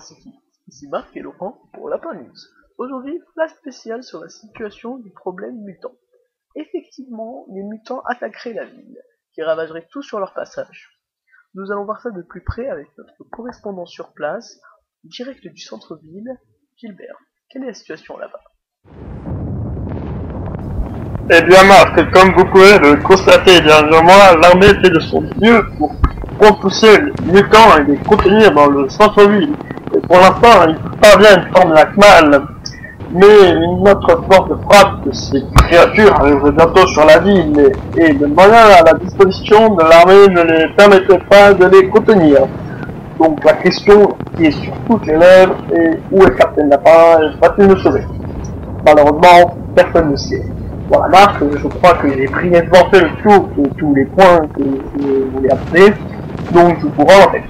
Lapin City. Ici Marc et Laurent pour Lapin News. Aujourd'hui, flash spécial sur la situation du problème mutant. Effectivement, les mutants attaqueraient la ville, qui ravageraient tout sur leur passage. Nous allons voir ça de plus près avec notre correspondant sur place, direct du centre-ville, Gilbert. Quelle est la situation là-bas? Eh bien Marc, comme vous pouvez le constater derrière moi, l'armée fait de son mieux pour repousser les mutants et les contenir dans le centre-ville. Et pour l'instant, ils parviennent tant bien que mal. Mais une autre force de frappe de ces créatures arriverait bientôt sur la ville et le moyen à la disposition de l'armée ne les permettrait pas de les contenir. Donc la question qui est sur toutes les lèvres est où est Captain Lapin et va-t-il nous sauver? Malheureusement, personne ne sait. Voilà Marc, je crois que j'ai brièvement fait le tour de tous les points que je voulais appeler, donc je vous rends en tête.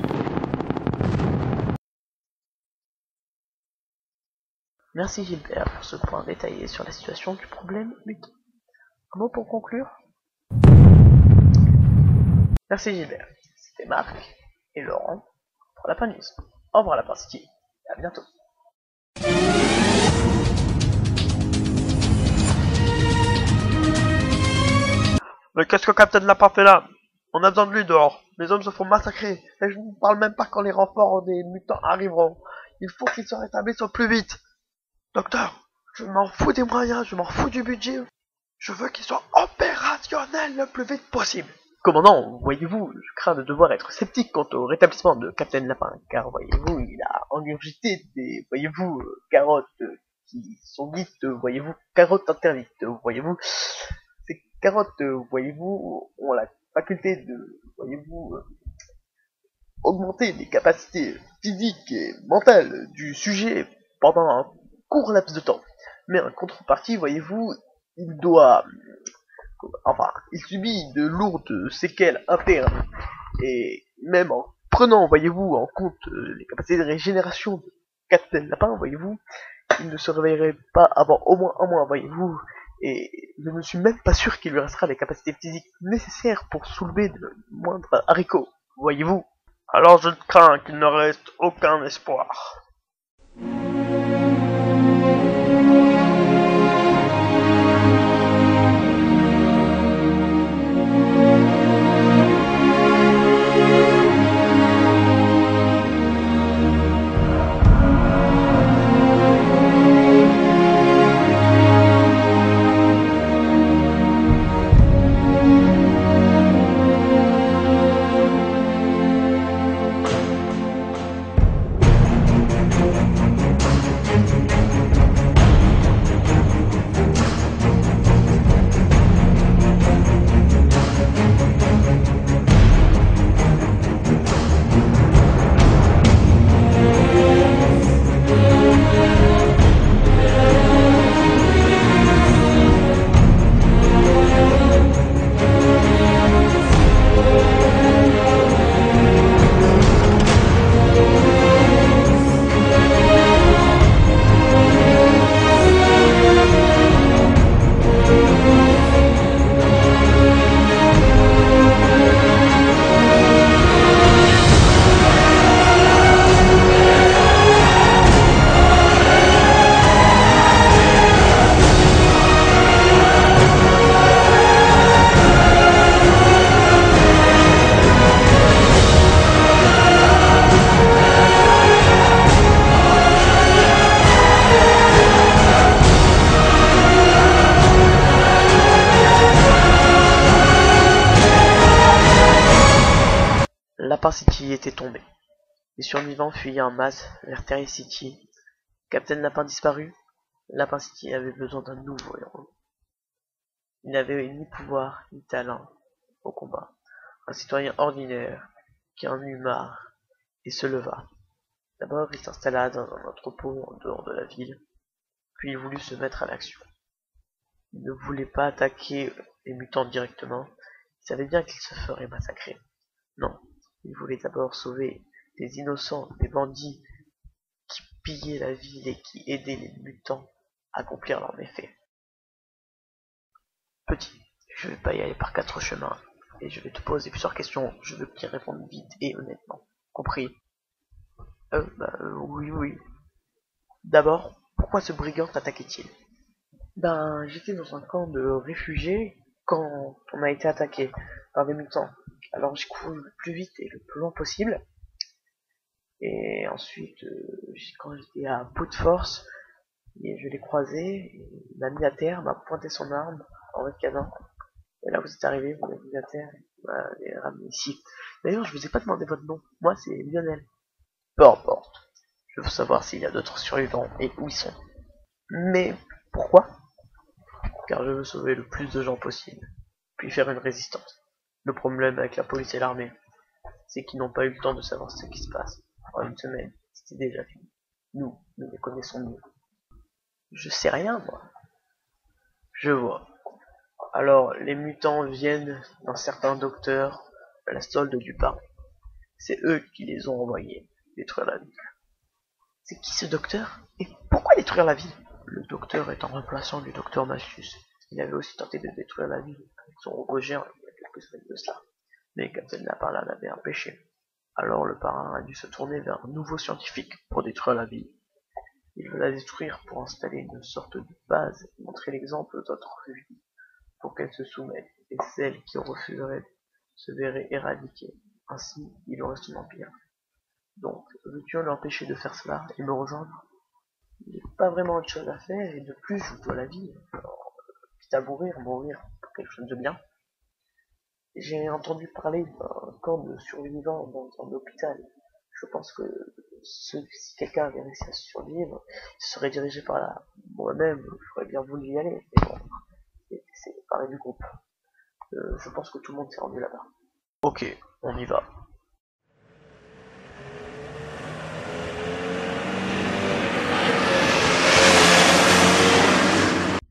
Merci Gilbert pour ce point détaillé sur la situation du problème mutant. Un mot pour conclure? Merci Gilbert. C'était Marc et Laurent pour Lapin News. Au revoir Lapin City et à bientôt. Mais qu'est-ce que Captain Lapin fait là? On a besoin de lui dehors. Les hommes se font massacrer. Et je ne parle même pas quand les renforts des mutants arriveront. Il faut qu'ils se rétablissent au plus vite. Docteur, je m'en fous des moyens, je m'en fous du budget. Je veux qu'ils soient opérationnels le plus vite possible. Commandant, voyez-vous, je crains de devoir être sceptique quant au rétablissement de Captain Lapin, car voyez-vous, il a ingurgité des, voyez-vous, carottes qui sont dites, voyez-vous, carottes interdites, voyez-vous. Ces carottes, voyez-vous, ont la faculté de, voyez-vous, augmenter les capacités physiques et mentales du sujet pendant un court laps de temps. Mais en contrepartie, voyez-vous, il doit... Enfin, il subit de lourdes séquelles internes, et même en prenant, voyez-vous, en compte les capacités de régénération de Captain Lapin, voyez-vous, il ne se réveillerait pas avant au moins un mois, voyez-vous, et je ne suis même pas sûr qu'il lui restera les capacités physiques nécessaires pour soulever de moindres haricots, voyez-vous. Alors je crains qu'il ne reste aucun espoir. Lapin City était tombé. Les survivants fuyaient en masse vers Terry City. Captain Lapin disparu, Lapin City avait besoin d'un nouveau héros. Il n'avait ni pouvoir ni talent au combat. Un citoyen ordinaire qui en eut marre et se leva. D'abord il s'installa dans un entrepôt en dehors de la ville, puis il voulut se mettre à l'action. Il ne voulait pas attaquer les mutants directement, il savait bien qu'il se ferait massacrer. Non, il voulait d'abord sauver des innocents, des bandits qui pillaient la ville et qui aidaient les mutants à accomplir leurs méfaits. Petit, je vais pas y aller par 4 chemins, et je vais te poser plusieurs questions, je veux que tu y répondes vite et honnêtement. Compris? Oui, oui. D'abord, pourquoi ce brigand t'attaquait-il? Ben, j'étais dans un camp de réfugiés quand on a été attaqué par des mutants. Alors j'ai couru le plus vite et le plus loin possible. Et ensuite, quand j'étais à bout de force, et je l'ai croisé, il m'a mis à terre, m'a pointé son arme en ricanant. Et là, vous êtes arrivé, vous m'avez mis à terre, et vous m'avez ramené ici. D'ailleurs, je vous ai pas demandé votre nom. Moi, c'est Lionel. Peu importe. Je veux savoir s'il y a d'autres survivants et où ils sont. Mais pourquoi? Car je veux sauver le plus de gens possible, puis faire une résistance. Le problème avec la police et l'armée, c'est qu'ils n'ont pas eu le temps de savoir ce qui se passe. En une semaine, c'était déjà fini. Nous les connaissons mieux. Je sais rien, moi. Je vois. Alors, les mutants viennent d'un certain docteur à la solde du parc. C'est eux qui les ont envoyés détruire la ville. C'est qui ce docteur? Et pourquoi détruire la ville? Le docteur est un remplaçant du docteur Malthus. Il avait aussi tenté de détruire la ville avec son robot géant il y a quelques semaines de cela. Mais Captain Lapin l'avait empêché. Alors le parrain a dû se tourner vers un nouveau scientifique pour détruire la ville. Il veut la détruire pour installer une sorte de base et montrer l'exemple aux autres réfugiés pour qu'elles se soumettent, et celles qui refuseraient se verraient éradiquées. Ainsi, il en reste un empire. Donc, veux-tu l'empêcher de faire cela et me rejoindre? Il n'y a pas vraiment autre chose à faire, et de plus, je dois la vie. Alors, quitte à mourir pour quelque chose de bien. J'ai entendu parler d'un camp de survivants dans un hôpital. Je pense que si quelqu'un avait réussi à survivre, il serait dirigé par là. Moi-même, j'aurais bien voulu y aller, mais bon, c'est parler du groupe. Je pense que tout le monde s'est rendu là-bas. Ok, on y va.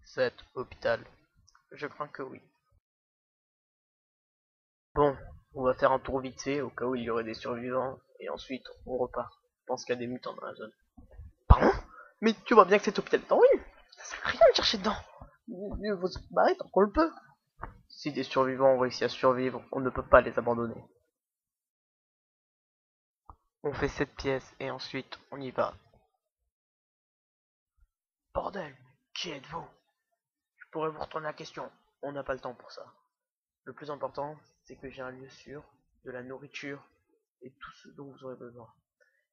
Cet hôpital. Je crains que oui. Bon, on va faire un tour vite fait au cas où il y aurait des survivants, et ensuite on repart. Je pense qu'il y a des mutants dans la zone. Pardon? Mais tu vois bien que cet hôpital est en ruine. Ça sert à rien de chercher dedans. Mieux vaut se barrer tant qu'on le peut. Si des survivants ont réussi à survivre, on ne peut pas les abandonner. On fait cette pièce et ensuite on y va. Bordel, qui êtes-vous? Je pourrais vous retourner la question. On n'a pas le temps pour ça. Le plus important, c'est que j'ai un lieu sûr, de la nourriture et tout ce dont vous aurez besoin.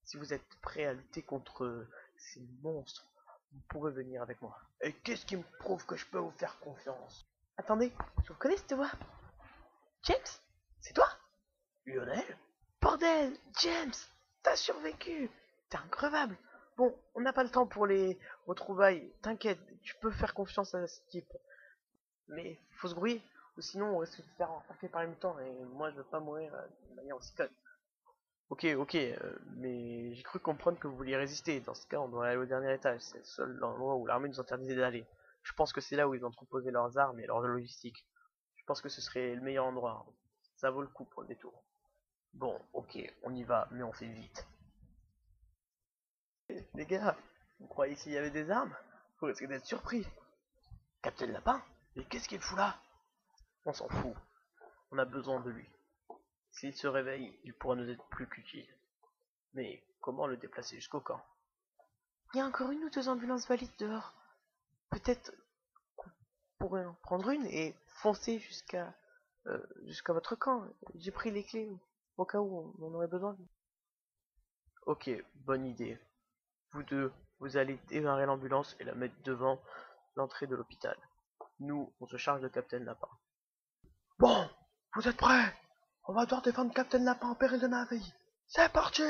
Si vous êtes prêt à lutter contre ces monstres, vous pourrez venir avec moi. Et qu'est-ce qui me prouve que je peux vous faire confiance? Attendez, je vous connais cette voix? James? C'est toi? Lionel? Bordel, James! T'as survécu! T'es increvable! Bon, on n'a pas le temps pour les retrouvailles. T'inquiète, tu peux faire confiance à ce type. Mais faut se grouiller, ou sinon on risque de se faire attaquer par les mutants, et moi je veux pas mourir de manière aussi conne. Ok, mais j'ai cru comprendre que vous vouliez résister. Dans ce cas, on doit aller au dernier étage. C'est le seul endroit où l'armée nous interdisait d'aller. Je pense que c'est là où ils ont entreposé leurs armes et leur logistique. Je pense que ce serait le meilleur endroit. Ça vaut le coup pour le détour. Bon, ok, on y va, mais on fait vite. Les gars, vous croyez qu'il y avait des armes? Vous risquez d'être surpris. Captain Lapin? Mais qu'est-ce qu'il fout là? On s'en fout. On a besoin de lui. S'il se réveille, il pourra nous être plus qu'utile. Mais comment le déplacer jusqu'au camp? Il y a encore une ou deux ambulances valides dehors. Peut-être qu'on pourrait en prendre une et foncer jusqu'à votre camp. J'ai pris les clés au cas où on en aurait besoin. Ok, bonne idée. Vous deux, vous allez démarrer l'ambulance et la mettre devant l'entrée de l'hôpital. Nous, on se charge de Captain Lapin. Bon, vous êtes prêts? On va devoir défendre Captain Lapin en péril de la vie. C'est parti!